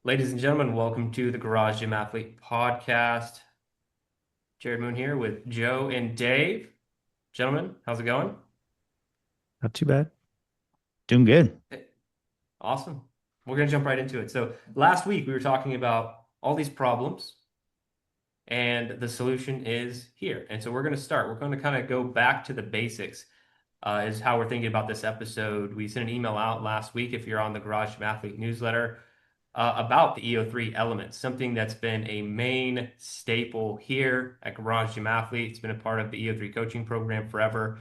Ladies and gentlemen, welcome to the Garage Gym Athlete Podcast. Jerred Moon here with Joe and Dave. Gentlemen, how's it going? Not too bad. Doing good. Awesome. We're going to jump right into it. So, last week we were talking about all these problems, and the solution is here. And so, we're going to start. We're going to kind of go back to the basics, is how we're thinking about this episode. We sent an email out last week if you're on the Garage Gym Athlete newsletter about the Eo3 Elements, something that's been a main staple here at Garage Gym Athlete. It's been a part of the Eo3 coaching program forever,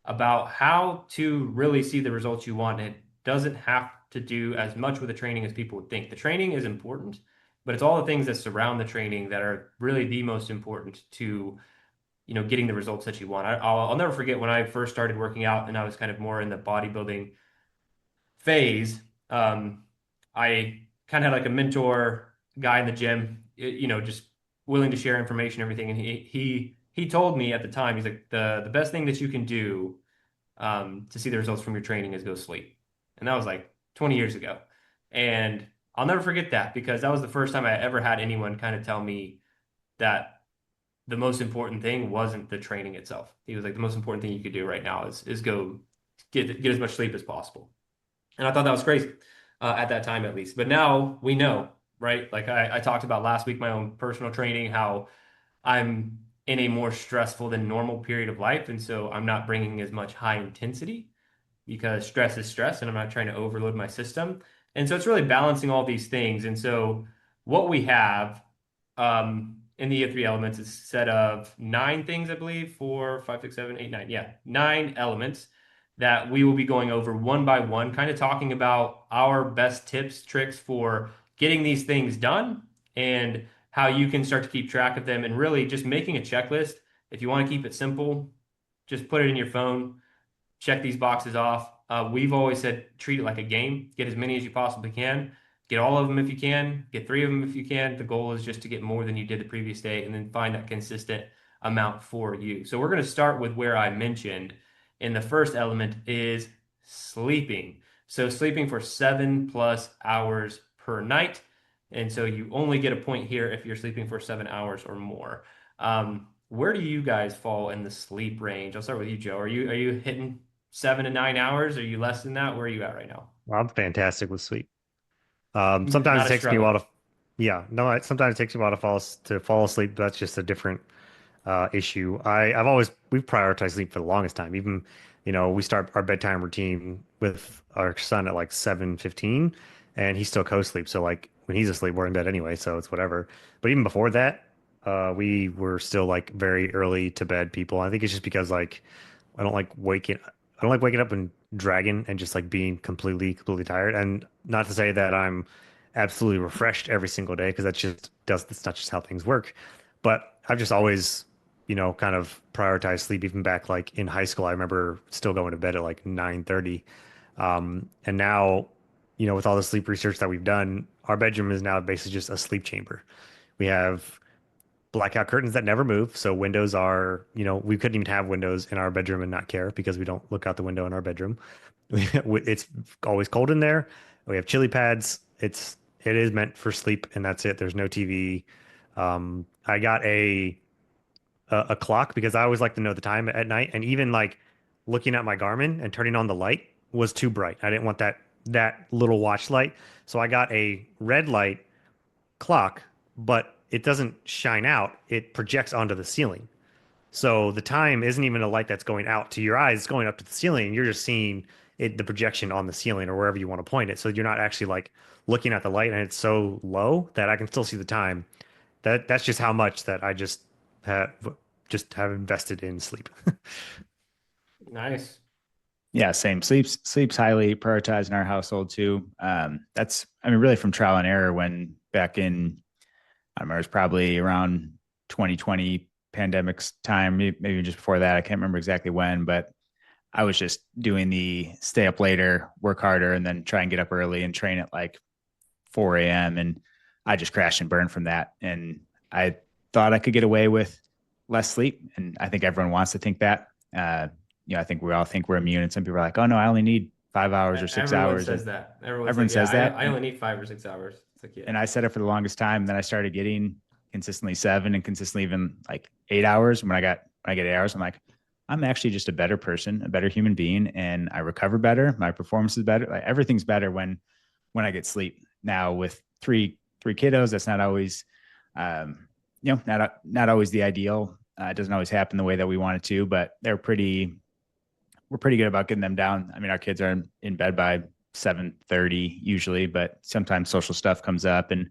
about how to really see the results you want. It doesn't have to do as much with the training as people would think. The training is important, but it's all the things that surround the training that are really the most important to getting the results that you want. I'll never forget when I first started working out and I was kind of more in the bodybuilding phase. I kind of had like a mentor guy in the gym, just willing to share information, everything. And he told me at the time, he's like, the best thing that you can do to see the results from your training is go sleep. And that was like 20 years ago. And I'll never forget that because that was the first time I ever had anyone kind of tell me that the most important thing wasn't the training itself. He was like, the most important thing you could do right now is go get as much sleep as possible. And I thought that was crazy at that time, at least. But now we know, right? Like I talked about last week, my own personal training, how I'm in a more stressful than normal period of life. And so I'm not bringing as much high intensity because stress is stress and I'm not trying to overload my system. And so it's really balancing all these things. And so what we have in the E3 elements is a set of nine things, I believe, four, five, six, seven, eight, nine. Yeah, nine elements that we will be going over one by one, kind of talking about our best tips, tricks for getting these things done and how you can start to keep track of them and really just making a checklist. If you want to keep it simple, just put it in your phone, check these boxes off. We've always said treat it like a game, get as many as you possibly can. Get all of them if you can, get three of them if you can. The goal is just to get more than you did the previous day and then find that consistent amount for you. So we're going to start with where I mentioned in the first element is sleeping. So sleeping for 7+ hours per night. And so you only get a point here if you're sleeping for 7 hours or more. Where do you guys fall in the sleep range? I'll start with you, Joe. Are you hitting 7 to 9 hours? Are you less than that? Where are you at right now? Well, I'm fantastic with sleep. Sometimes Not it a takes me a while struggle. to, yeah, no, sometimes it takes me a while to fall asleep. That's just a different issue. We've prioritized sleep for the longest time. Even, we start our bedtime routine with our son at like 7:15, and he still co-sleeps. So like when he's asleep, we're in bed anyway, so it's whatever. But even before that, we were still like very early to bed people. I think it's just because like I don't like waking I don't like waking up and dragging and just like being completely tired. And not to say that I'm absolutely refreshed every single day, because that's not just how things work. But I've just always, kind of prioritized sleep even back like in high school. I remember still going to bed at like 9:30. And now, with all the sleep research that we've done, our bedroom is now basically just a sleep chamber. We have blackout curtains that never move. So windows are, we couldn't even have windows in our bedroom and not care because we don't look out the window in our bedroom. It's always cold in there. We have chili pads. It is meant for sleep, and that's it. There's no TV. I got a clock because I always like to know the time at night, and even like looking at my Garmin and turning on the light was too bright. I didn't want that little watch light, so I got a red light clock, but it doesn't shine out. It projects onto the ceiling. So the time isn't even a light that's going out to your eyes, it's going up to the ceiling, and you're just seeing the projection on the ceiling or wherever you want to point it. So you're not actually like looking at the light, and it's so low that I can still see the time. That's just how much that I have have invested in sleep. Nice. Yeah, same. Sleep's highly prioritized in our household too. That's I mean, really from trial and error when back in I remember it was probably around 2020 pandemic's time, maybe just before that. I can't remember exactly when, but I was just doing the stay up later, work harder, and then try and get up early and train at like 4 a.m. And I just crashed and burned from that. And I thought I could get away with less sleep. And I think everyone wants to think that. I think we all think we're immune. And some people are like, oh no, I only need 5 hours or 6 Everyone hours. says And that. Everyone's everyone like, yeah, says that. I only need 5 or 6 hours. It's like, yeah. And I said it for the longest time. Then I started getting consistently 7 and consistently even like 8 hours. When I get 8 hours, I'm like, I'm actually just a better person, a better human being, and I recover better. My performance is better. Like everything's better when I get sleep. Now with three kiddos, that's not always, not always the ideal. It doesn't always happen the way that we want it to, but we're pretty good about getting them down. I mean, our kids are in bed by 7:30 usually, but sometimes social stuff comes up and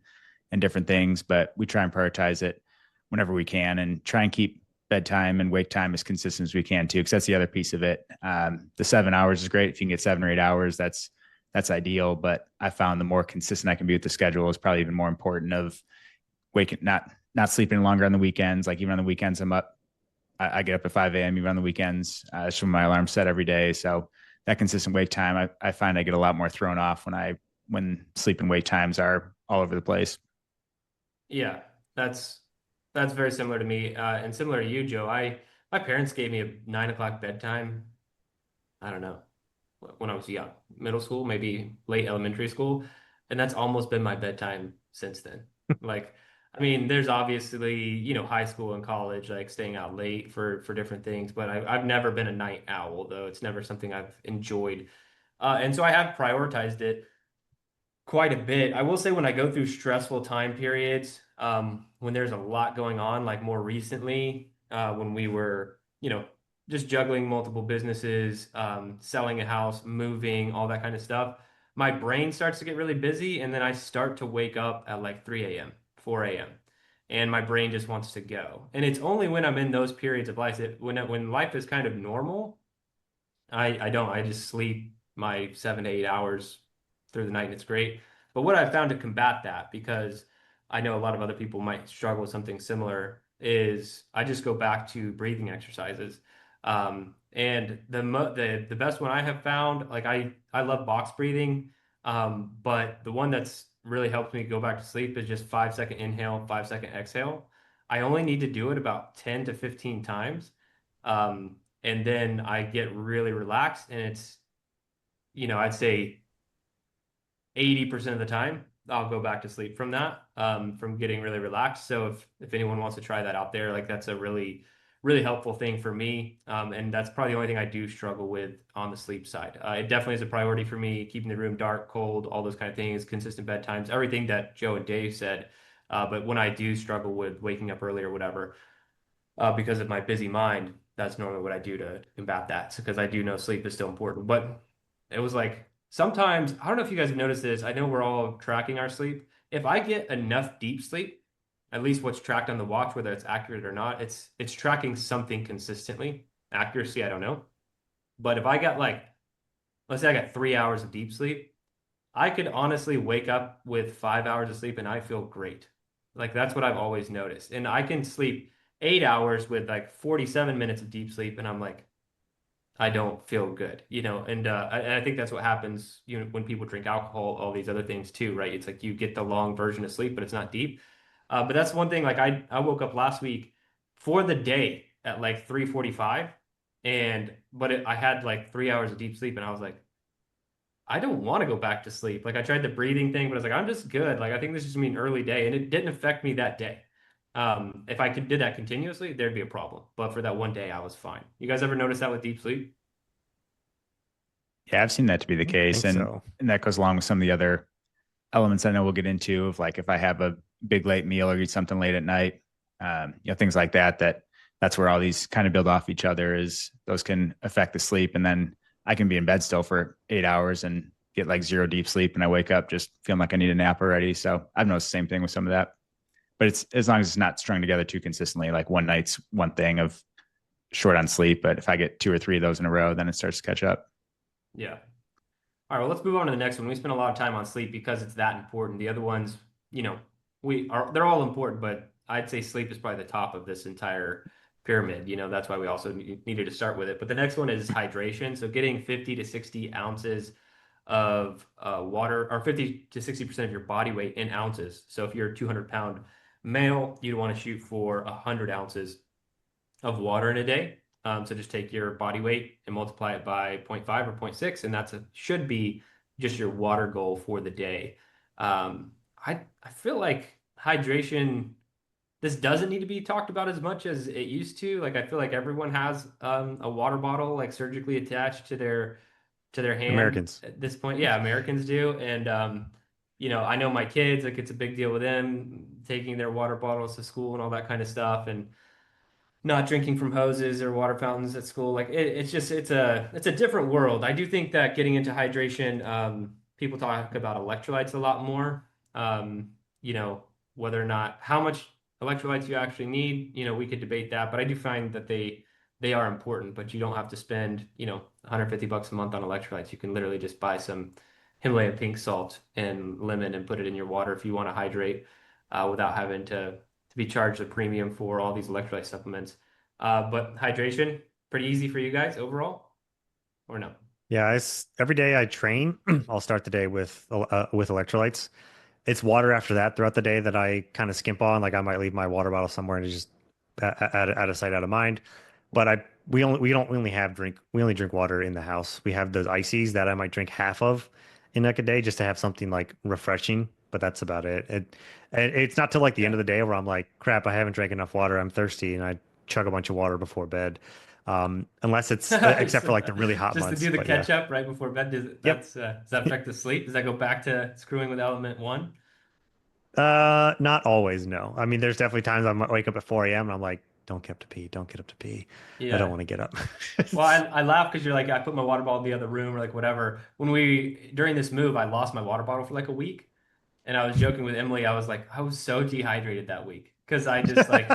different things, but we try and prioritize it whenever we can and try and keep bedtime and wake time as consistent as we can too, because that's the other piece of it. The 7 hours is great. If you can get 7 or 8 hours, that's ideal. But I found the more consistent I can be with the schedule is probably even more important of waking, not sleeping longer on the weekends. Like even on the weekends, I'm up. I get up at 5 a.m. even on the weekends. It's when my alarm's set every day. So that consistent wake time, I find I get a lot more thrown off when sleep and wake times are all over the place. Yeah, that's very similar to me, and similar to you, Joe. My parents gave me a 9 o'clock bedtime. I don't know, when I was young, middle school, maybe late elementary school, and that's almost been my bedtime since then. Like, I mean, there's obviously, high school and college, like staying out late for different things, but I've never been a night owl, though. It's never something I've enjoyed, and so I have prioritized it quite a bit. I will say when I go through stressful time periods, when there's a lot going on, like more recently, when we were, just juggling multiple businesses, selling a house, moving, all that kind of stuff, my brain starts to get really busy, and then I start to wake up at like 3 a.m., 4 a.m., and my brain just wants to go. And it's only when I'm in those periods of life that when life is kind of normal, I don't. I just sleep my 7 to 8 hours through the night, and it's great. But what I've found to combat that, because I know a lot of other people might struggle with something similar, is I just go back to breathing exercises. And the best one I have found, like I love box breathing, but the one that's really helped me go back to sleep is just 5 second inhale, 5 second exhale. I only need to do it about 10 to 15 times. Um, and then I get really relaxed, and it's, I'd say 80% of the time I'll go back to sleep from that, from getting really relaxed. So if anyone wants to try that out there, like that's a really, really helpful thing for me. And that's probably the only thing I do struggle with on the sleep side. It definitely is a priority for me, keeping the room dark, cold, all those kind of things, consistent bedtimes, everything that Joe and Dave said. But when I do struggle with waking up early or whatever, because of my busy mind, that's normally what I do to combat that. Because I do know sleep is still important. But it was like sometimes, I don't know if you guys have noticed this. I know we're all tracking our sleep. If I get enough deep sleep, at least what's tracked on the watch, whether it's accurate or not, it's tracking something consistently. Accuracy, I don't know. But if I got like, let's say I got 3 hours of deep sleep, I could honestly wake up with 5 hours of sleep and I feel great. Like that's what I've always noticed. And I can sleep 8 hours with like 47 minutes of deep sleep, and I'm like, I don't feel good, and I think that's what happens, when people drink alcohol, all these other things too, right? It's like you get the long version of sleep, but it's not deep. But that's one thing. Like I woke up last week for the day at like 3:45, I had like 3 hours of deep sleep, and I was like, I don't want to go back to sleep. Like I tried the breathing thing, but I was like, I'm just good. Like I think this is gonna be an early day, and it didn't affect me that day. If I could did that continuously, there'd be a problem. But for that one day, I was fine. You guys ever notice that with deep sleep? Yeah, I've seen that to be the I case. think And so. and that goes along with some of the other elements I know we'll get into of like if I have a big late meal or eat something late at night, things like that's where all these kind of build off each other is those can affect the sleep. And then I can be in bed still for 8 hours and get like zero deep sleep. And I wake up just feeling like I need a nap already. So I've noticed the same thing with some of that, but it's as long as it's not strung together too consistently, like one night's one thing of short on sleep. But if I get two or three of those in a row, then it starts to catch up. Yeah. All right, well, let's move on to the next one. We spend a lot of time on sleep because it's that important. The other ones, you know, they're all important, but I'd say sleep is probably the top of this entire pyramid. That's why we also needed to start with it. But the next one is hydration. So getting 50 to 60 ounces of water, or 50 to 60% of your body weight in ounces. So if you're a 200-pound male, you'd want to shoot for 100 ounces of water in a day. So just take your body weight and multiply it by 0.5 or 0.6, and should be just your water goal for the day. I feel like hydration, this doesn't need to be talked about as much as it used to. Like I feel like everyone has a water bottle like surgically attached to their hand Americans. at this point. Yeah, Americans do. And I know my kids, like it's a big deal with them taking their water bottles to school and all that kind of stuff. And not drinking from hoses or water fountains at school. Like it's a different world. I do think that getting into hydration, people talk about electrolytes a lot more. Um, you know, whether or not how much electrolytes you actually need, we could debate that, but I do find that they are important, but you don't have to spend, $150 a month on electrolytes. You can literally just buy some Himalayan pink salt and lemon and put it in your water if you want to hydrate, without having to be charged a premium for all these electrolyte supplements. But hydration, pretty easy for you guys overall, or no? Yeah, every day I train, I'll start the day with electrolytes. It's water after that throughout the day that I kind of skimp on. Like I might leave my water bottle somewhere and just out of sight, out of mind. But we only have drink we only drink water in the house. We have those ices that I might drink half of in like a day just to have something like refreshing. But that's about it. It's not till like the end Yeah. of the day where I'm like, crap, I haven't drank enough water. I'm thirsty, and I chug a bunch of water before bed. Unless it's except for like the really hot Just to months. do the But yeah, catch up right before bed, yep. does that affect the sleep? Does that go back to screwing with element one? Not always, no. I mean, there's definitely times I might wake up at 4 a.m. and I'm like, don't get up to pee, don't get up to pee. I don't Yeah. want to get up. Well, I laugh because you're like, I put my water bottle in the other room or like whatever. During this move, I lost my water bottle for like a week. And I was joking with Emily. I was like, I was so dehydrated that week because I just like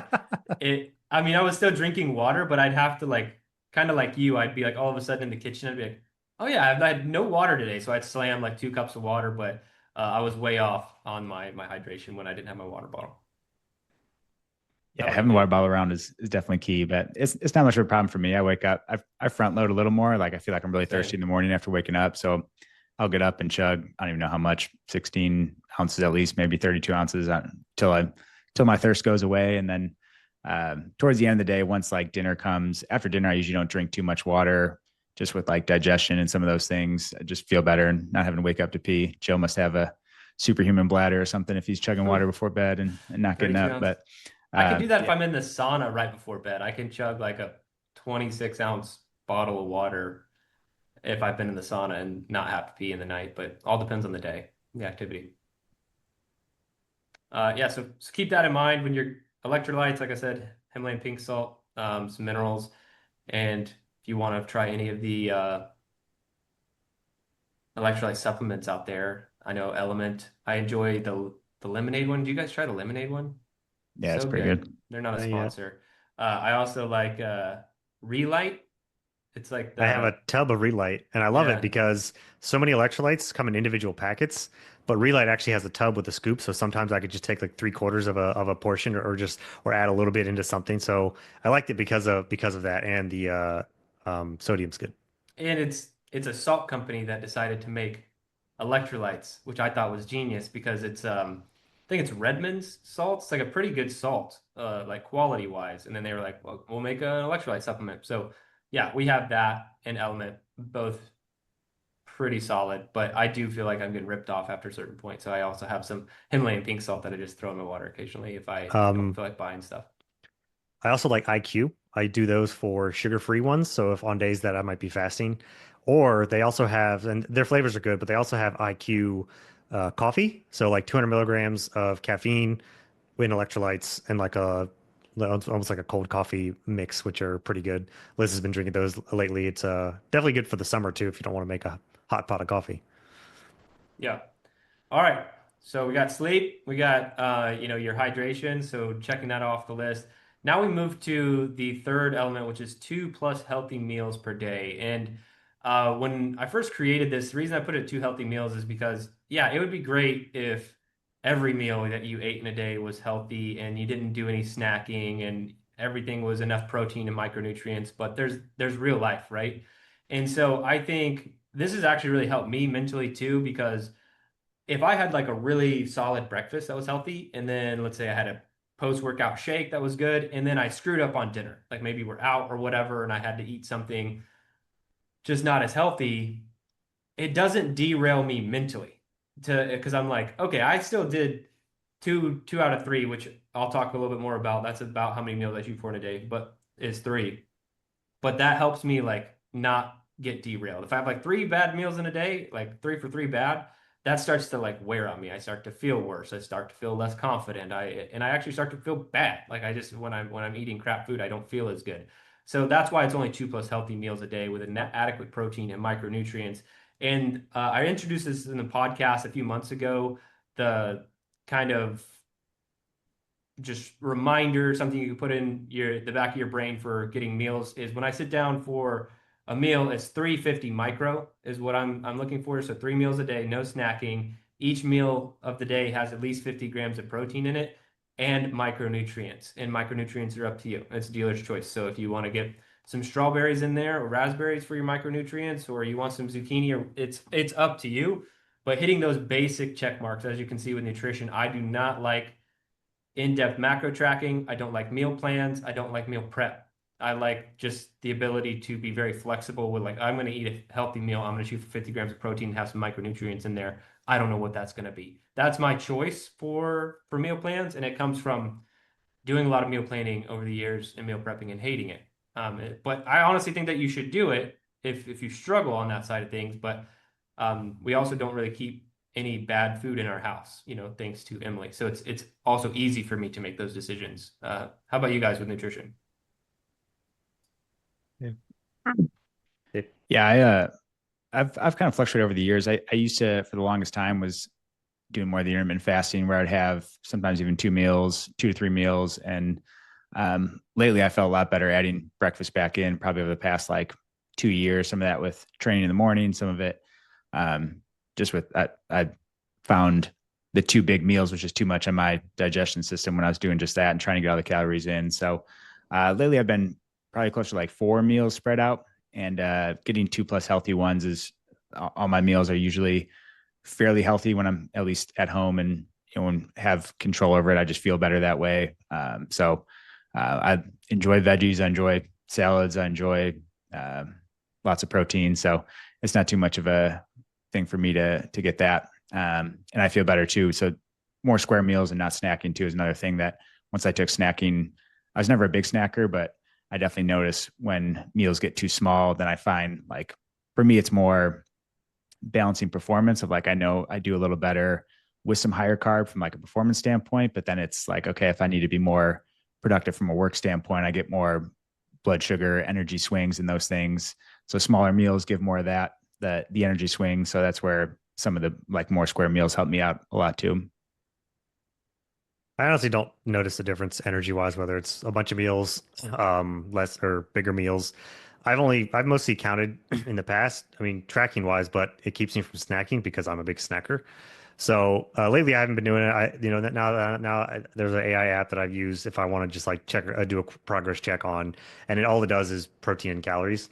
I mean, I was still drinking water, but I'd have to like, kind of like you, I'd be like all of a sudden in the kitchen, I'd be like, oh yeah, I had no water today. So I'd slam like 2 cups of water, but I was way off on my hydration when I didn't have my water bottle. How Yeah, about you, having the water man? bottle around is definitely key, but it's not much of a problem for me. I wake up, I front load a little more. Like I feel like I'm really thirsty Same. in the morning after waking up. So I'll get up and chug. I don't even know how much, 16 ounces at least, maybe 32 ounces till my thirst goes away. And then towards the end of the day, once like dinner comes, after dinner, I usually don't drink too much water, just with like digestion and some of those things. I just feel better and not having to wake up to pee. Joe must have a superhuman bladder or something if he's chugging water before bed and not getting 32 up. ounce. But I can do that if yeah, I'm in the sauna right before bed. I can chug like a 26-ounce bottle of water if I've been in the sauna and not have to pee in the night, but all depends on the day, the activity. Yeah, so keep that in mind when you're electrolytes, like I said, Himalayan pink salt, some minerals, and if you want to try any of the electrolyte supplements out there, I know Element. I enjoy the lemonade one. Do you guys try the lemonade one? yeah, it's So pretty good. good. They're not a Yeah. sponsor. I also like Relight. It's like I have a tub of Relight, and I love it yeah. because so many electrolytes come in individual packets, but Relight actually has a tub with a scoop. So sometimes I could just take like three-quarters of a portion, or add a little bit into something. So I liked it because of that, and the sodium's good. And it's a salt company that decided to make electrolytes, which I thought was genius because it's I think it's Redmond's salt. It's like a pretty good salt, like quality wise. And then they were like, well, we'll make an electrolyte supplement. So yeah, we have that and Element, both pretty solid, but I do feel like I'm getting ripped off after a certain point. So I also have some Himalayan pink salt that I just throw in my water occasionally if I don't Um, feel like buying stuff. I also like IQ. I do those for sugar-free ones. So if on days that I might be fasting, or they also have, and their flavors are good, but they also have IQ coffee. So like 200 milligrams of caffeine in electrolytes and like almost like a cold coffee mix, which are pretty good. Liz has been drinking those lately. It's definitely good for the summer too if you don't want to make a hot pot of coffee. Yeah. All right. So we got sleep, we got your hydration, so checking that off the list. Now we move to the third element, which is 2+ healthy meals per day. And when I first created this, the reason I put it 2 healthy meals is because yeah, it would be great if every meal that you ate in a day was healthy and you didn't do any snacking and everything was enough protein and micronutrients, but there's real life, right? And so I think this has actually really helped me mentally too, because if I had like a really solid breakfast that was healthy, and then let's say I had a post-workout shake that was good, and then I screwed up on dinner. Like maybe we're out or whatever, and I had to eat something just not as healthy. It doesn't derail me mentally to because I'm like, okay, I still did two out of three, which I'll talk a little bit more about. That's about how many meals I shoot for in a day, but it's three. But that helps me like not get derailed. If I have like three bad meals in a day, like 3 for 3 bad, that starts to like wear on me. I start to feel worse. I start to feel less confident. I actually start to feel bad. Like I just when I'm eating crap food, I don't feel as good. So that's why it's only 2+ healthy meals a day with adequate protein and micronutrients. And I introduced this in the podcast a few months ago. The kind of just reminder, something you can put in the back of your brain for getting meals is when I sit down for a meal, it's 350 micro is what I'm looking for. So 3 meals a day, no snacking. Each meal of the day has at least 50 grams of protein in it and micronutrients. And micronutrients are up to you. It's dealer's choice. So if you want to get some strawberries in there or raspberries for your micronutrients, or you want some zucchini, or it's up to you. But hitting those basic check marks, as you can see with nutrition, I do not like in-depth macro tracking. I don't like meal plans. I don't like meal prep. I like just the ability to be very flexible with like, I'm going to eat a healthy meal. I'm going to shoot for 50 grams of protein and have some micronutrients in there. I don't know what that's going to be. That's my choice for meal plans. And it comes from doing a lot of meal planning over the years and meal prepping and hating it. But I honestly think that you should do it if you struggle on that side of things. But we also don't really keep any bad food in our house, thanks to Emily. So it's also easy for me to make those decisions. How about you guys with nutrition? Yeah. Yeah, I've kind of fluctuated over the years. I used to, for the longest time, was doing more of the intermittent fasting where I'd have sometimes even 2 meals, 2 to 3 meals. And lately I felt a lot better adding breakfast back in probably over the past like 2 years, some of that with training in the morning, some of it just with I found the 2 big meals was just too much on my digestion system when I was doing just that and trying to get all the calories in. So lately I've been probably close to like 4 meals spread out, and getting 2+ healthy ones is all my meals are usually fairly healthy when I'm at least at home and and have control over it. I just feel better that way. I enjoy veggies. I enjoy salads. I enjoy lots of protein. So it's not too much of a thing for me to get that. And I feel better too. So more square meals and not snacking too is another thing that once I took snacking, I was never a big snacker, but I definitely notice when meals get too small, then I find like for me, it's more balancing performance of like, I know I do a little better with some higher carb from like a performance standpoint, but then it's like, okay, if I need to be more productive from a work standpoint, I get more blood sugar, energy swings and those things. So smaller meals give more of that, the energy swing. So that's where some of the like more square meals help me out a lot too. I honestly don't notice the difference energy wise, whether it's a bunch of meals, less or bigger meals. I've mostly counted in the past. I mean, tracking wise, but it keeps me from snacking because I'm a big snacker. So lately, I haven't been doing it. There's an AI app that I've used if I want to just like check, do a progress check on, and all it does is protein and calories.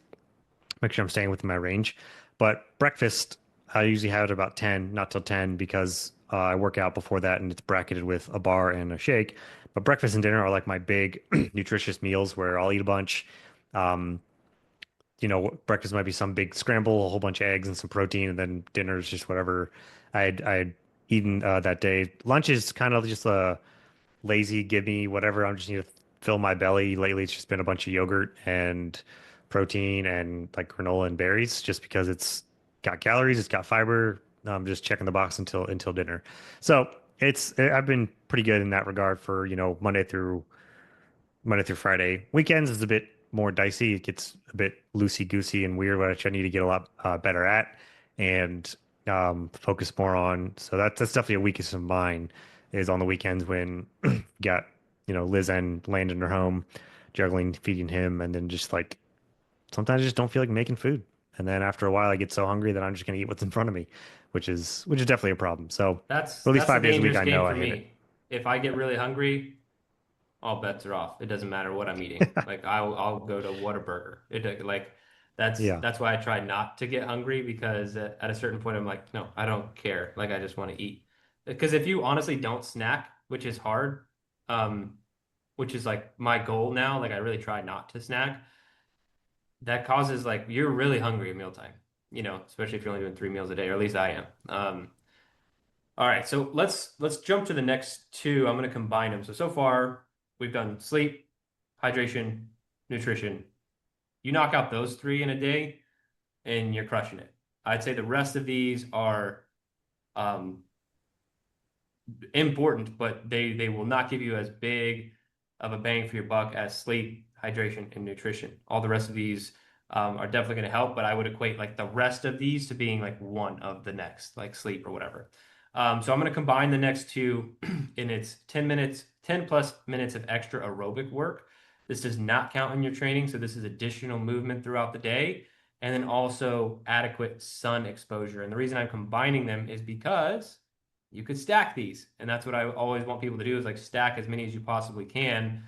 Make sure I'm staying within my range. But breakfast, I usually have it about 10, not till 10 because I work out before that and it's bracketed with a bar and a shake. But breakfast and dinner are like my big nutritious meals where I'll eat a bunch. Um, Breakfast might be some big scramble, a whole bunch of eggs and some protein, and then dinner is just whatever I had eaten that day. Lunch is kind of just a lazy, give me whatever. I'm just need to fill my belly. Lately, it's just been a bunch of yogurt and protein and like granola and berries, just because it's got calories, it's got fiber. I'm just checking the box until dinner. So I've been pretty good in that regard for Monday through Friday. Weekends is a bit more dicey. It gets a bit loosey goosey and weird, which I need to get a lot better at and focus more on. So that's definitely a weakness of mine is on the weekends when got Liz and Landon are home, juggling feeding him, and then just like sometimes I just don't feel like making food. And then after a while, I get so hungry that I'm just gonna eat what's in front of me, which is definitely a problem. So That's for at least that's a 5 days a week, dangerous I game know for I hit it. me. If I get really hungry, all bets are off. It doesn't matter what I'm eating. Like I'll go to Whataburger. Like Yeah. that's why I try not to get hungry because at a certain point I'm like, no, I don't care. Like I just want to eat. Because if you honestly don't snack, which is hard, which is like my goal now. Like I really try not to snack. That causes like you're really hungry at mealtime, especially if you're only doing 3 meals a day, or at least I am. All right, so let's jump to the next two. I'm going to combine them. So far we've done sleep, hydration, nutrition. You knock out those three in a day, and you're crushing it. I'd say the rest of these are um, important, but they will not give you as big of a bang for your buck as sleep, hydration, and nutrition. All the rest of these are definitely going to help, but I would equate like the rest of these to being like one of the next, like sleep or whatever. So I'm going to combine the next two in its 10 minutes, 10 plus minutes of extra aerobic work. This does not count in your training, so this is additional movement throughout the day, and then also adequate sun exposure. And the reason I'm combining them is because you could stack these, and that's what I always want people to do, is like stack as many as you possibly can.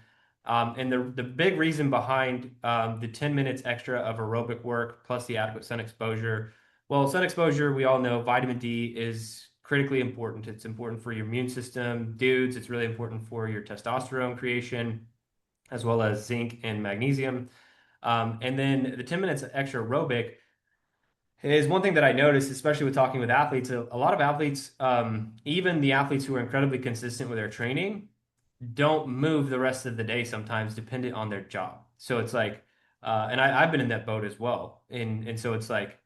And the big reason behind the 10 minutes extra of aerobic work plus the adequate sun exposure, well, sun exposure, we all know vitamin D is critically important. It's important for your immune system. Dudes, it's really important for your testosterone creation, as well as zinc and magnesium. And then the 10 minutes extra aerobic is one thing that I noticed, especially with talking with athletes. A lot of athletes, even the athletes who are incredibly consistent with their training, don't move the rest of the day sometimes, dependent on their job. So it's like, and I've been in that boat as well. And so it's like,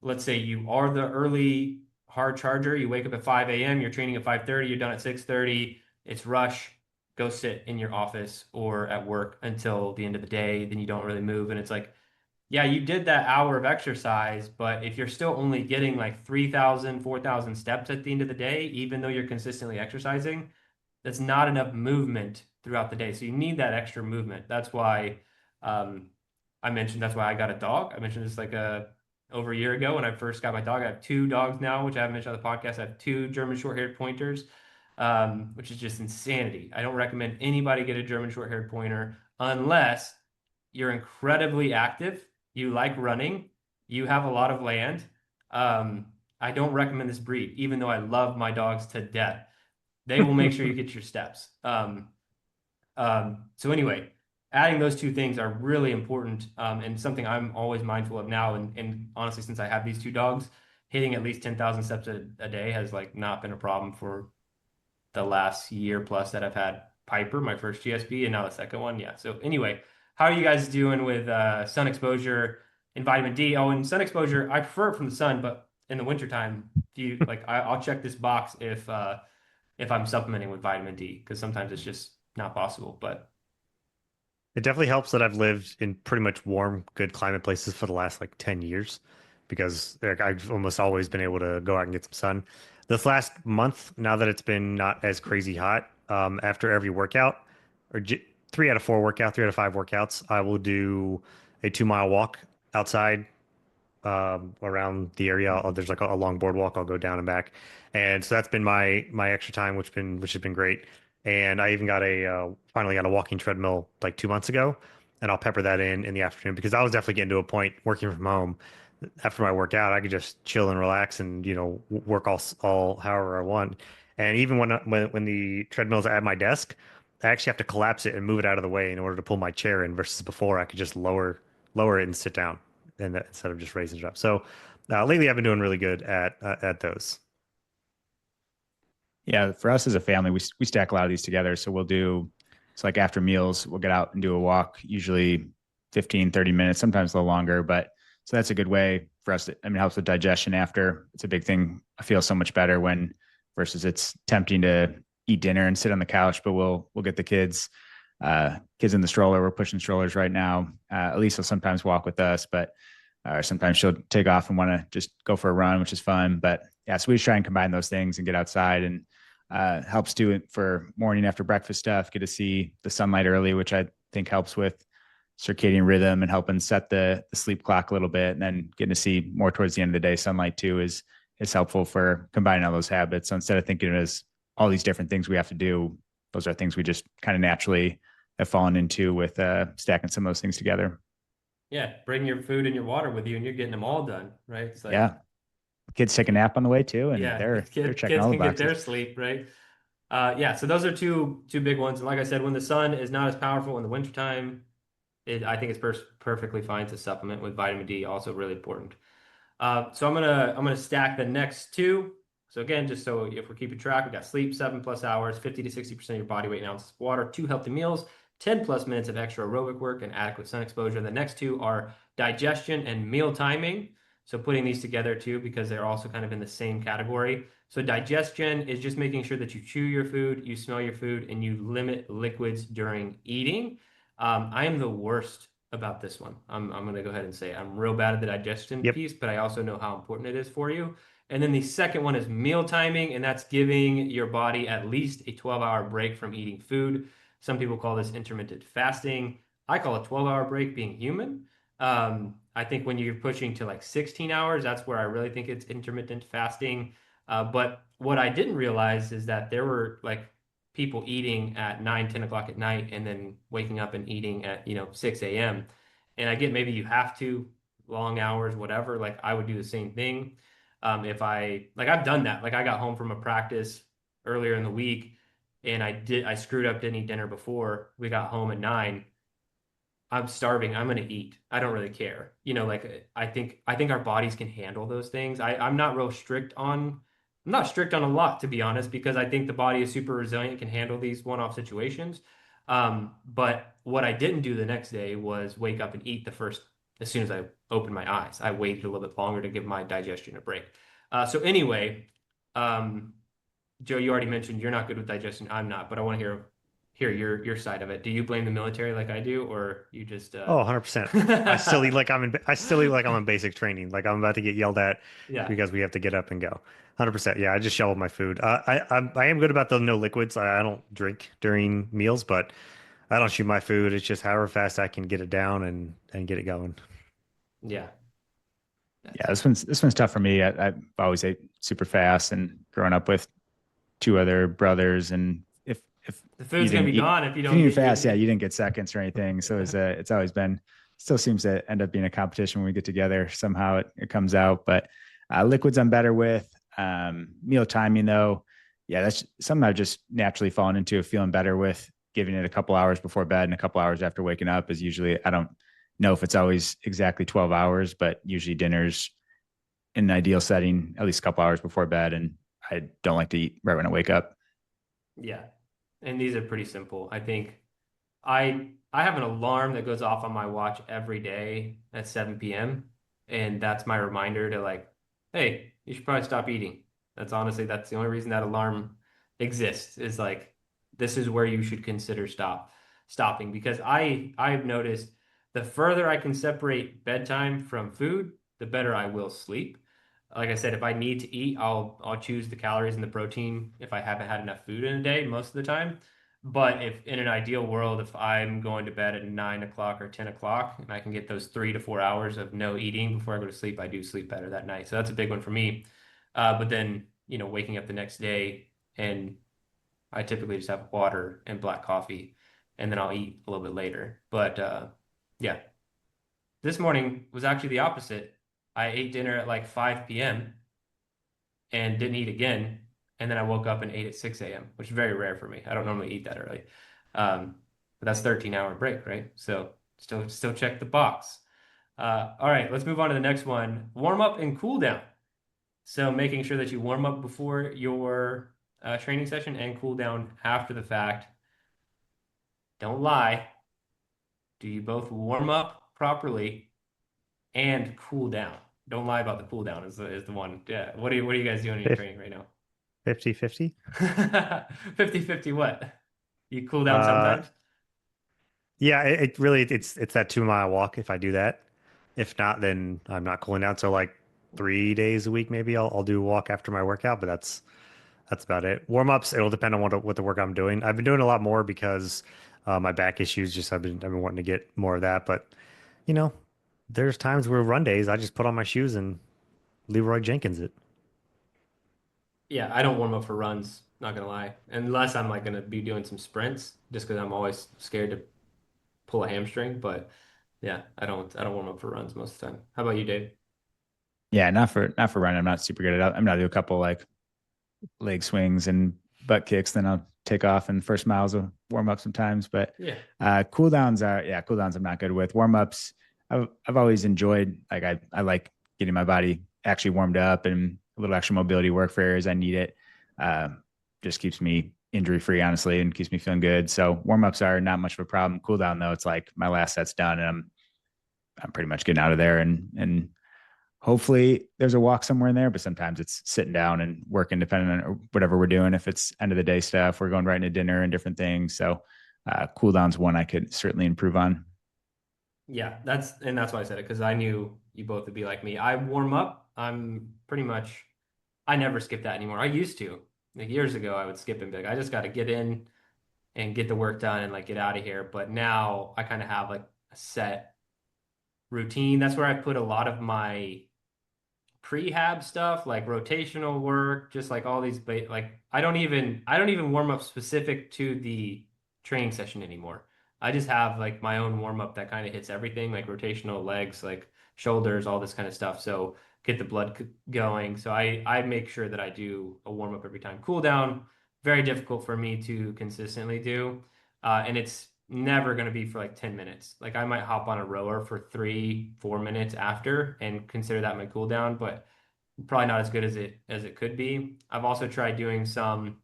let's say you are the early hard charger. You wake up at 5 a.m., you're training at 5:30, you're done at 6:30. It's rush, go sit in your office or at work until the end of the day. Then you don't really move. And it's like, yeah, you did that hour of exercise, but if you're still only getting like 3,000, 4,000 steps at the end of the day, even though you're consistently exercising, that's not enough movement throughout the day. So you need that extra movement. That's why um, that's why I got a dog. I mentioned this like over a year ago when I first got my dog. I have two dogs now, which I haven't mentioned on the podcast. I have two German short-haired pointers, which is just insanity. I don't recommend anybody get a German short-haired pointer unless you're incredibly active, you like running, you have a lot of land. I don't recommend this breed, even though I love my dogs to death. They will make sure you get your steps. So anyway, adding those two things are really important, and something I'm always mindful of now. And honestly, since I have these two dogs, hitting at least 10,000 steps a day has like not been a problem for the last year plus that I've had Piper, my first GSP, and now the second one. Yeah. So anyway, how are you guys doing with sun exposure and vitamin D? Oh, and sun exposure, I prefer it from the sun, but in the wintertime, do you like I'll check this box if I'm supplementing with vitamin D, because sometimes it's just not possible. But It definitely helps that I've lived in pretty much warm, good climate places for the last like 10 years because like, I've almost always been able to go out and get some sun. This last month, now that it's been not as crazy hot, after every workout, or 3 out of 4 workout, 3 out of 5 workouts, I will do a 2 mile walk outside around the area. There's like a long boardwalk. I'll go down and back, and so that's been my extra time, which has been great. And I even got finally got a walking treadmill like 2 months ago, and I'll pepper that in the afternoon because I was definitely getting to a point working from home. After my workout, I could just chill and relax and work all however I want. And even when the treadmill's at my desk, I actually have to collapse it and move it out of the way in order to pull my chair in. Versus before, I could just lower it and sit down and instead of just raising it up. So lately, I've been doing really good at those. Yeah, for us as a family, we stack a lot of these together. So we'll do, it's like after meals, we'll get out and do a walk, usually 15, 30 minutes, sometimes a little longer. But so that's a good way for us to, it helps with digestion after. It's a big thing. I feel so much better when versus it's tempting to eat dinner and sit on the couch, but we'll get the kids in the stroller. We're pushing strollers right now. Elise will sometimes walk with us, but sometimes she'll take off and want to just go for a run, which is fun. But yeah, so we just try and combine those things and get outside, and helps do it for morning after breakfast stuff. Get to see the sunlight early, which I think helps with circadian rhythm and helping set the sleep clock a little bit. And then getting to see more towards the end of the day sunlight too is helpful for combining all those habits. So instead of thinking of it as all these different things we have to do, those are things we just kind of naturally have fallen into with stacking some of those things together. yeah, bring your food and your water with you, and you're getting them all done, right? It's like, Yeah. Kids take a nap on the way too, and yeah, they're checking kids all the can get boxes. their sleep, right? Yeah, so those are two big ones. And like I said, when the sun is not as powerful in the wintertime, I think it's perfectly fine to supplement with vitamin D, also really important. So I'm gonna stack the next two. So again, just so if we're keeping track, we got sleep, 7+ hours, 50 to 60% of your body weight in ounces of water, 2 healthy meals, 10+ minutes of extra aerobic work, and adequate sun exposure. The next two are digestion and meal timing. So putting these together too, because they're also kind of in the same category. So digestion is just making sure that you chew your food, you smell your food, and you limit liquids during eating. I am the worst about this one. I'm going to go ahead and say I'm real bad at the digestion Yep. piece, but I also know how important it is for you. And then the second one is meal timing, and that's giving your body at least a 12-hour break from eating food. Some people call this intermittent fasting. I call a 12-hour break being human. I think when you're pushing to like 16 hours, that's where I really think it's intermittent fasting. But what I didn't realize is that there were like people eating at 9, 10 o'clock at night and then waking up and eating at, 6 a.m. And I get maybe you have to, long hours, whatever. Like I would do the same thing. If I've done that. Like I got home from a practice earlier in the week and I screwed up, didn't eat dinner before. We got home at 9. I'm starving. I'm gonna eat. I don't really care. Like I think our bodies can handle those things. I'm not real strict on I'm not strict on a lot, to be honest, because I think the body is super resilient, can handle these one-off situations. But what I didn't do the next day was wake up and eat as soon as I opened my eyes. I waited a little bit longer to give my digestion a break. So anyway, um, Joe, you already mentioned you're not good with digestion. I'm not, but I want to hear your side of it. Do you blame the military like I do, or you just Oh, 100%. I still eat like I'm in basic training. Like I'm about to get yelled at yeah. because we have to get up and go. 100%. Yeah, I just shovel my food. I am good about the no liquids. I don't drink during meals, but I don't shoot my food. It's just however fast I can get it down and get it going. Yeah. Yeah, That's this one's tough for me. I've always ate super fast, and growing up with two other brothers, and if the you food's gonna didn't be eat gone if you if you don't didn't eat get fast, yeah, your you didn't get seconds or anything. So it's always been still seems to end up being a competition when we get together. Somehow it comes out, but liquids I'm better with. Meal timing though, yeah, that's something I've just naturally fallen into feeling better with. Giving it a couple hours before bed and a couple hours after waking up is usually I don't know if it's always exactly 12 hours, but usually dinner's in an ideal setting at least a couple hours before bed, and I don't like to eat right when I wake up. yeah. And these are pretty simple. I think I have an alarm that goes off on my watch every day at 7 p.m. And that's my reminder to like, hey, you should probably stop eating. That's the only reason that alarm exists is like this is where you should consider stopping because I've noticed the further I can separate bedtime from food, the better I will sleep. Like I said, if I need to eat, I'll choose the calories and the protein if I haven't had enough food in a day most of the time. But if in an ideal world, if I'm going to bed at 9 o'clock or 10 o'clock and I can get those 3 to 4 hours of no eating before I go to sleep, I do sleep better that night. So that's a big one for me. But then, waking up the next day and I typically just have water and black coffee and then I'll eat a little bit later. But yeah, this morning was actually the opposite. I ate dinner at like 5 p.m. and didn't eat again. And then I woke up and ate at 6 a.m., which is very rare for me. I don't normally eat that early. But that's 13-hour break, right? So still check the box. All right, let's move on to the next one. Warm up and cool down. So making sure that you warm up before your training session and cool down after the fact. Don't lie. Do you both warm up properly and cool down? Don't lie about the cool down is the one. Yeah. What are you guys doing in your training right now? 50-50. 50/50 what? You cool down Uh, sometimes? yeah, it really it's that 2 mile walk if I do that. If not, then I'm not cooling down. So like 3 days a week, maybe I'll do a walk after my workout, but that's about it. Warm ups, it'll depend on what the work I'm doing. I've been doing a lot more because my back issues. Just I've been wanting to get more of that. But you know, there's times where run days I just put on my shoes and Leroy Jenkins it. Yeah, I don't warm up for runs, not gonna lie. Unless I'm like gonna be doing some sprints, just because I'm always scared to pull a hamstring. But yeah, I don't warm up for runs most of the time. How about you, Dave? Yeah, not for running. I'm not super good at it. I'm gonna do a couple like leg swings and butt kicks, then I'll take off and first miles will warm up sometimes. But Yeah. cooldowns I'm not good with. Warm ups, I've always enjoyed. Like I like getting my body actually warmed up and a little extra mobility work for areas I need it. Uh, just keeps me injury free, honestly, and keeps me feeling good. So warm ups are not much of a problem. Cool down though, it's like my last set's done and I'm pretty much getting out of there and hopefully there's a walk somewhere in there, but sometimes it's sitting down and working depending on whatever we're doing. If it's end of the day stuff, we're going right into dinner and different things. So cool down's one I could certainly improve on. Yeah, that's why I said it, because I knew you both would be like me. I warm up. I'm pretty much I never skip that anymore. I used to. Like years ago, I would skip and be like, I just got to get in and get the work done and like get out of here. But now I kind of have like a set routine. That's where I put a lot of my prehab stuff, like rotational work, just like all these like I don't even warm up specific to the training session anymore. I just have like my own warm up that kind of hits everything, like rotational legs, like shoulders, all this kind of stuff. So get the blood going. So I make sure that I do a warm up every time. Cool down, very difficult for me to consistently do. And it's never going to be for like 10 minutes. Like I might hop on a rower for 3, 4 minutes after and consider that my cool down, but probably not as good as it could be. I've also tried doing some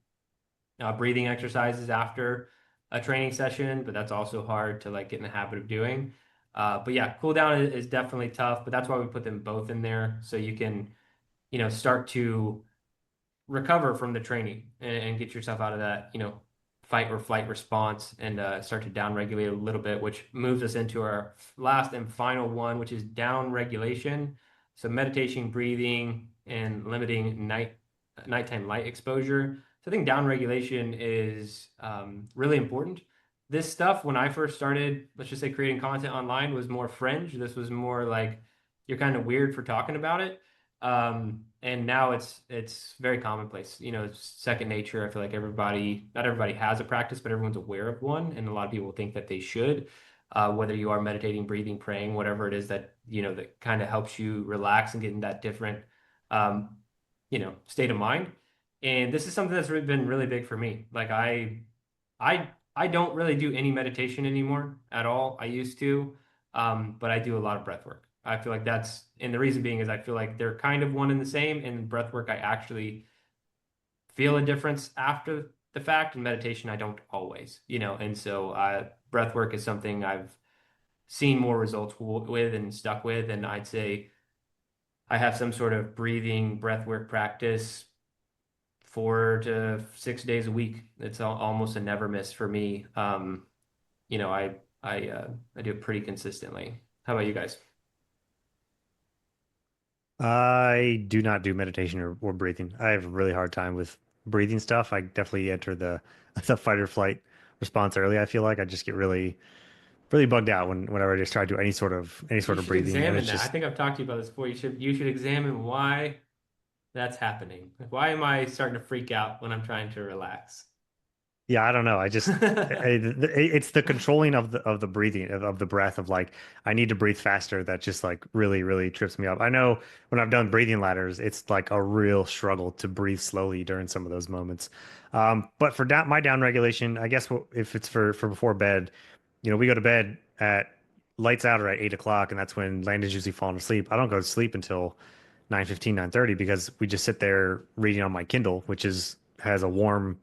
breathing exercises after a training session, but that's also hard to like get in the habit of doing. But yeah, cool down is definitely tough, but that's why we put them both in there so you can, start to recover from the training and get yourself out of that, fight or flight response and start to down regulate a little bit, which moves us into our last and final one, which is down regulation. So meditation, breathing, and limiting nighttime light exposure. So I think down regulation is really important. This stuff, when I first started, let's just say creating content online, was more fringe. This was more like you're kind of weird for talking about it. And now it's very commonplace. It's second nature. I feel like not everybody has a practice, but everyone's aware of one, and a lot of people think that they should. Whether you are meditating, breathing, praying, whatever it is that that kind of helps you relax and get in that different state of mind. And this is something that's been really big for me. Like I don't really do any meditation anymore at all. I used to, but I do a lot of breath work. I feel like and the reason being is I feel like they're kind of one and the same. And breath work, I actually feel a difference after the fact. And meditation, I don't always, And so breath work is something I've seen more results with and stuck with. And I'd say I have some sort of breathing breath work practice 4 to 6 days a week. It's almost a never miss for me. I do it pretty consistently. How about you guys? I do not do meditation or breathing. I have a really hard time with breathing stuff. I definitely enter the the fight or flight response early. I feel like I just get really bugged out whenever I just try to do any You sort of should breathing, and examine it's that. I just think I've talked to you about this before. You should examine why that's happening. Like, why am I starting to freak out when I'm trying to relax? yeah, I don't know. It's the controlling of the breathing of the breath of like I need to breathe faster. That just like really trips me up. I know when I've done breathing ladders, it's like a real struggle to breathe slowly during some of those moments. But for my down regulation, I guess if it's for before bed, we go to bed at lights out or at 8 o'clock, and that's when Landon's usually falling asleep. I don't go to sleep until 9:15, 9:30 because we just sit there reading on my Kindle, which has a warm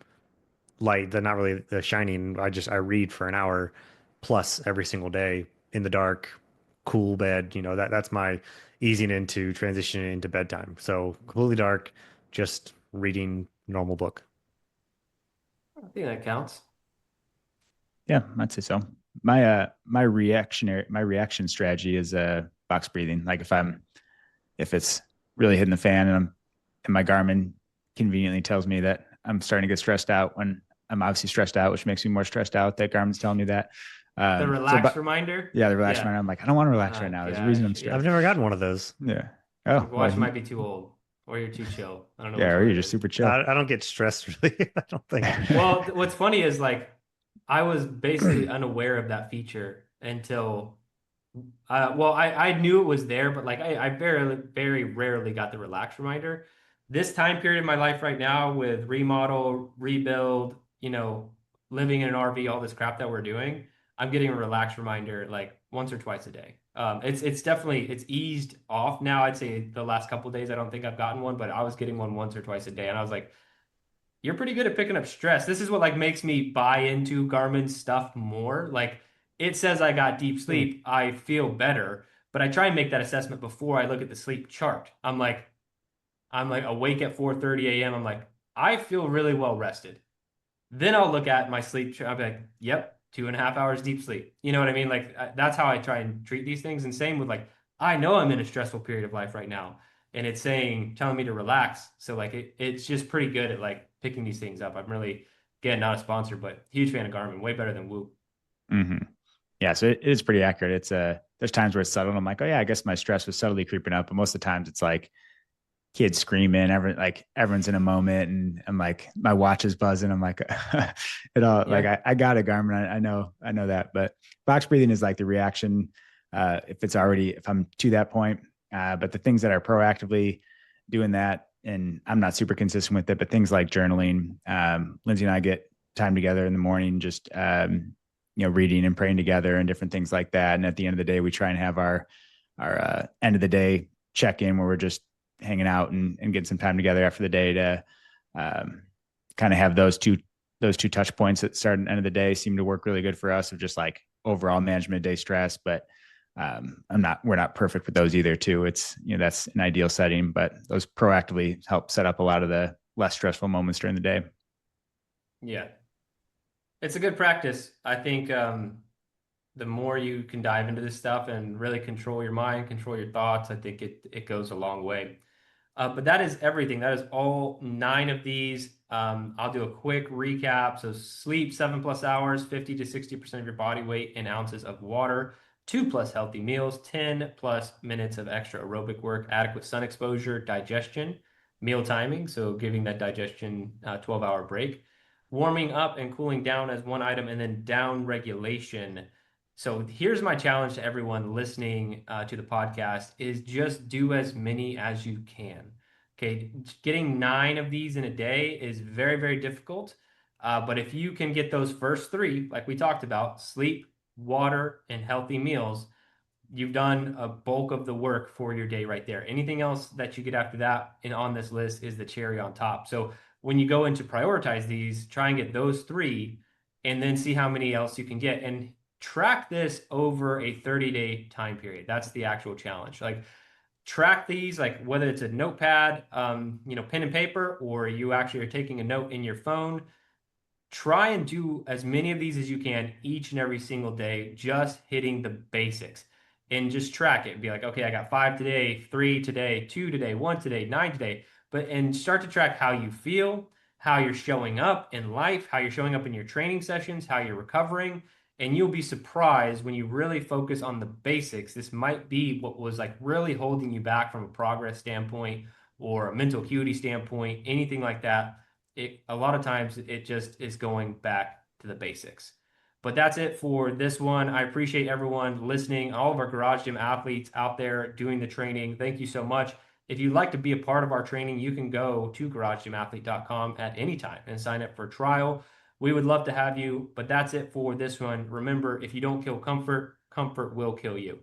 light. They're not really the shining. I read for an hour plus every single day in the dark, cool bed. That's my easing into transitioning into bedtime. So completely dark, just reading normal book. I think that counts. Yeah, I'd say so. My reaction strategy is box breathing. Like if it's really hitting the fan and my Garmin conveniently tells me that I'm starting to get stressed out when I'm obviously stressed out, which makes me more stressed out that Garmin's telling me that. The relax reminder. Yeah, the relax Yeah. reminder. I'm like, I don't want to relax right Oh now. There's a reason I'm gosh, stressed. I've never gotten one of those. Yeah. Oh, your watch might be too old, or you're too chill. I don't know yeah, which or one you're it just is. super chill. I don't get stressed really. I don't think. Well, what's funny is like I was basically unaware of that feature until well, I knew it was there, but like I very rarely got the relax reminder. this time period of my life right now with remodel, rebuild, living in an RV, all this crap that we're doing, I'm getting a relaxed reminder like once or twice a day. It's definitely it's eased off now. I'd say the last couple of days, I don't think I've gotten one, but I was getting one once or twice a day, and I was like, you're pretty good at picking up stress. This is what like makes me buy into Garmin stuff more. Like it says I got deep sleep, I feel better, but I try and make that assessment before I look at the sleep chart. I'm like awake at 4:30 a.m. I'm like, I feel really well rested. Then I'll look at my sleep chart. I'll be like, yep, 2.5 hours deep sleep. You know what I mean? Like that's how I try and treat these things. And same with like, I know I'm in a stressful period of life right now, and it's telling me to relax. So like it's just pretty good at like picking these things up. I'm really, again, not a sponsor, but huge fan of Garmin, way better than Whoop. Mm-hmm. Yeah, so it is pretty accurate. It's there's times where it's subtle. I'm like, oh yeah, I guess my stress was subtly creeping up, but most of the times it's like kids screaming, everyone's in a moment, and I'm like, my watch is buzzing. I'm like, it all like I got a Garmin. I know that, but box breathing is like the reaction. If I'm to that point, but the things that are proactively doing that, and I'm not super consistent with it, but things like journaling, Lindsay and I get time together in the morning, just, reading and praying together and different things like that. And at the end of the day, we try and have our end of the day check in where we're just hanging out and getting some time together after the day to kind of have those two touch points at start and end of the day seem to work really good for us of just like overall management of day stress. But we're not perfect with those either too. It's, that's an ideal setting, but those proactively help set up a lot of the less stressful moments during the day. Yeah. It's a good practice. I think the more you can dive into this stuff and really control your mind, control your thoughts, I think it goes a long way. But that is everything. That is all 9 of these. I'll do a quick recap. So sleep 7+ hours, 50 to 60% of your body weight in ounces of water, 2+ healthy meals, 10+ minutes of extra aerobic work, adequate sun exposure, digestion, meal timing. So giving that digestion 12-hour break, warming up and cooling down as one item, and then down regulation. So here's my challenge to everyone listening to the podcast is just do as many as you can. Okay, getting 9 of these in a day is very, very difficult. But if you can get those first 3, like we talked about, sleep, water, and healthy meals, you've done a bulk of the work for your day right there. Anything else that you get after that and on this list is the cherry on top. So when you go into prioritize these, try and get those 3 and then see how many else you can get and track this over a 30-day time period. That's the actual challenge. Like track these, like whether it's a notepad, pen and paper, or you actually are taking a note in your phone. Try and do as many of these as you can each and every single day, just hitting the basics and just track it. Be like, okay, I got 5 today, 3 today, 2 today, 1 today, 9 today. And start to track how you feel, how you're showing up in life, how you're showing up in your training sessions, how you're recovering. And you'll be surprised when you really focus on the basics. This might be what was like really holding you back from a progress standpoint or a mental acuity standpoint, anything like that. A lot of times it just is going back to the basics. But that's it for this one. I appreciate everyone listening, all of our Garage Gym athletes out there doing the training. Thank you so much. If you'd like to be a part of our training, you can go to garagegymathlete.com at any time and sign up for a trial. We would love to have you, but that's it for this one. Remember, if you don't kill comfort, comfort will kill you.